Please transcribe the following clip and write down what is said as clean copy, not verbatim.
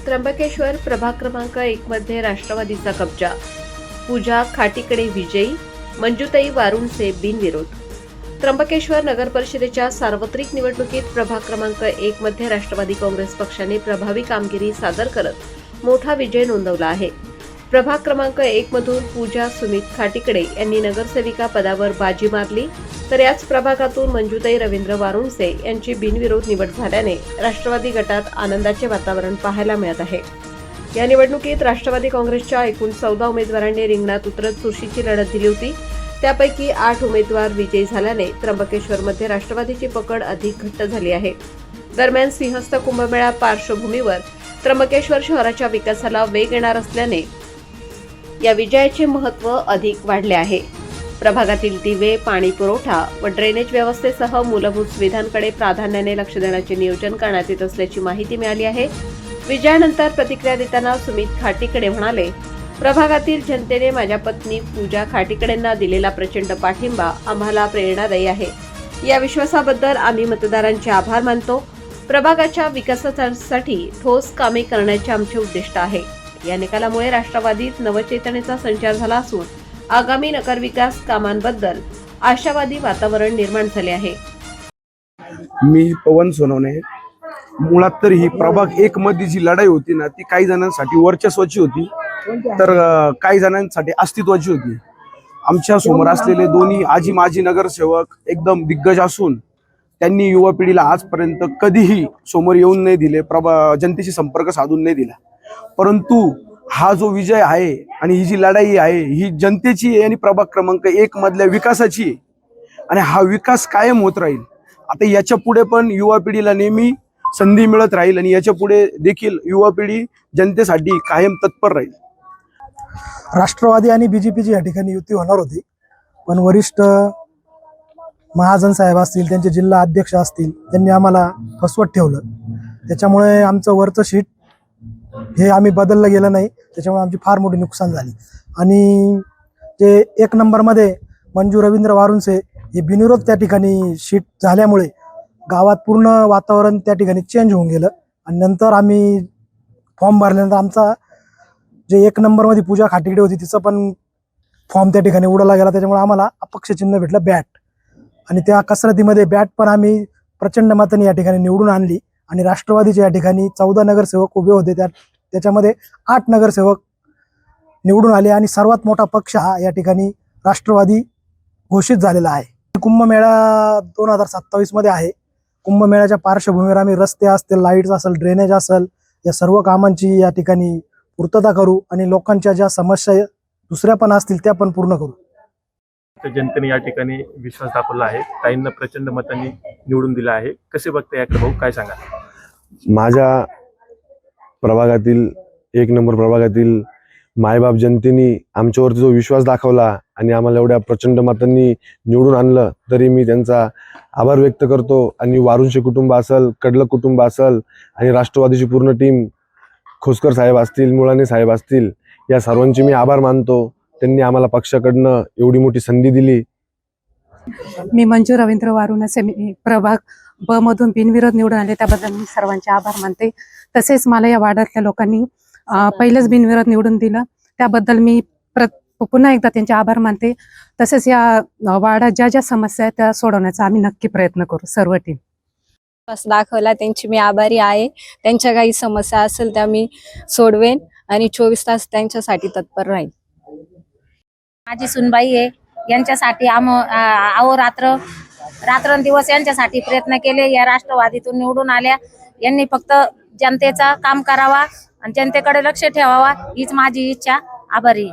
त्र्यंबकेश्वर प्रभाग क्रमांक 1 मध्ये राष्ट्रवादीचा कब्जा. पूजा खाटीकडे विजयी, मंजुताई वारुणचे बिनविरोध. त्र्यंबकेश्वर नगर परिषदेच्या सार्वत्रिक निवडणुकीत प्रभाग क्रमांक 1 मध्ये राष्ट्रवादी काँग्रेस पक्षाने प्रभावी कामगिरी सादर करत मोठा विजय नोंदवला आहे. प्रभाग क्रमांक 1 मधून पूजा सुमित खाटीकडे यांनी नगरसेविका पदावर बाजी मारली, तर याच प्रभागातून मंजुताई रवींद्र वारुणसे यांची बिनविरोध निवड झाल्याने राष्ट्रवादी गटात आनंदाचे वातावरण पाहायला मिळत आहे. या निवडणुकीत राष्ट्रवादी काँग्रेसच्या एकूण 14 उमेदवारांनी रिंगणात उतरत चुरशीची लढत दिली होती. त्यापैकी 8 उमेदवार विजयी झाल्याने त्र्यंबकेश्वरमध्ये राष्ट्रवादीची पकड अधिक घट्ट झाली आहे. दरम्यान सिंहस्थ कुंभमेळा पार्श्वभूमीवर त्र्यंबकेश्वर शहराच्या विकासाला वेग येणार असल्याने या विजयाचे महत्त्व अधिक वाढले आहे. प्रभागातील दिवे, पाणी पुरवठा व ड्रेनेज व्यवस्थेसह मूलभूत सुविधांकडे प्राधान्याने लक्ष देण्याचे नियोजन करण्यात येत असल्याची माहिती मिळाली आहे. विजयानंतर प्रतिक्रिया देताना सुमित खाटीकडे म्हणाले, प्रभागातील जनतेने माझ्या पत्नी पूजा खाटीकडेंना दिलेला प्रचंड पाठिंबा आम्हाला प्रेरणादायी आहे. या विश्वासाबद्दल आम्ही मतदारांचे आभार मानतो. प्रभागाच्या विकासासाठी ठोस कामे करण्याचे आमचे उद्दिष्ट आहे. या निकालामुळे राष्ट्रवादीत नवचेतनेचा संचार झाला असून आगामी नगरविकास कामांबद्दल आशावादी वातावरण निर्माण झाले आहे. मी पवन सोनवणे. मुळात तर ही प्रभाग 1 मध्ये जी लढाई होती ना, ती काही जणांसाठी वर्चस्वाची होती, तर काही जणांसाठी अस्तित्वाची होती. आमच्या समोर असलेले दोन्ही आजी माजी नगरसेवक एकदम दिग्गज असून त्यांनी युवा पिढीला आजपर्यंत कधीही समोर येऊन नाही दिले, जनतेशी संपर्क साधून नाही दिला. परंतु हा जो विजय आहे आणि ही जी लढाई आहे ही जनतेची आहे आणि प्रभाग क्रमांक 1 मधल्या विकासाची आहे आणि हा विकास कायम होत राहील. आता याच्या पुढे पण युवा पिढीला नेहमी संधी मिळत राहील आणि याच्या पुढे देखील युवा पिढी जनतेसाठी कायम तत्पर राहील. राष्ट्रवादी आणि बीजेपीची या ठिकाणी युती होणार होती, पण वरिष्ठ महाजन साहेब असतील, त्यांचे जिल्हा अध्यक्ष असतील, त्यांनी आम्हाला फसवत ठेवलं. त्याच्यामुळे आमचं वरचं शीट हे आम्ही बदललं गेलं नाही. त्याच्यामुळे आमची फार मोठी नुकसान झाली. आणि जे 1 नंबरमध्ये मंजू रवींद्र वारुणसे हे बिनविरोध त्या ठिकाणी शीट झाल्यामुळे गावात पूर्ण वातावरण त्या ठिकाणी चेंज होऊन गेलं. आणि नंतर आम्ही फॉर्म भरल्यानंतर आमचा जे 1 नंबरमध्ये पूजा खाटीकडे होती तिचं पण फॉर्म त्या ठिकाणी उडवला गेला. त्याच्यामुळे आम्हाला अपक्ष चिन्ह भेटलं बॅट. आणि त्या कसरतीमध्ये बॅट पण आम्ही प्रचंड मताने या ठिकाणी निवडून आणली. आणि राष्ट्रवादीच्या या ठिकाणी 14 नगरसेवक उभे होते, त्याच्यामध्ये 8 नगरसेवक निवडून आले आणि सर्वात मोठा पक्ष हा या ठिकाणी राष्ट्रवादी घोषित झालेला आहे. कुंभमेळा 2027 मध्ये आहे. कुंभमेळ्याच्या पार्श्वभूमीवर आम्ही रस्ते असतील, लाईट्स असेल, ड्रेनेज असेल, या सर्व कामांची या ठिकाणी पूर्तता करू आणि लोकांच्या ज्या समस्या दुसऱ्या पण असतील त्या पण पूर्ण करू. जनतेने या ठिकाणी विश्वास दाखवला आहे. ताईंना प्रचंड मतांनी निवडून दिला आहे. कसे बघता याकडे भाऊ, काय सांगा? माझ्या प्रभागातील 1 नंबर प्रभागातील मायबाप जनतेने आमच्यावरती जो विश्वास दाखवला आणि आम्हाला एवढ्या प्रचंड मतांनी निवडून आणलं, तरी मी त्यांचा आभार व्यक्त करतो. आणि वारुणशे कुटुंब असेल, कडलक कुटुंब असेल आणि राष्ट्रवादीची पूर्ण टीम, खोसकर साहेब असतील, मुळाणे साहेब असतील, या सर्वांचे मी आभार मानतो. त्यांनी आम्हाला पक्षाकडनं एवढी मोठी संधी दिली. मी मंजू रवींद्र वारुणसे प्रभाग ब मधून बिनविरोध निवडून आले, त्याबद्दल मी सर्वांचे आभार मानते. तसेच मला या वार्डातल्या लोकांनी पहिलेच बिनविरोध निवडून दिलं, त्याबद्दल मी पुन्हा एकदा त्यांचे आभार मानते. तसेच या वार्डात ज्या ज्या समस्या आहेत त्या सोडवण्याचा आम्ही नक्की प्रयत्न करू, सर्व टीम. दाखवला त्यांची मी आभारी आहे. त्यांच्या काही समस्या असेल त्या मी सोडवेन आणि 24 तास त्यांच्यासाठी तत्पर राहील. माझी सुनबाई आहे, यांच्यासाठी रात्रंदिवस यांच्यासाठी प्रयत्न केले. या राष्ट्रवादीतून निवडून आल्या. यांनी फक्त जनतेचा काम करावा आणि जनतेकडे लक्ष ठेवावा हीच माझी इच्छा. आभारी.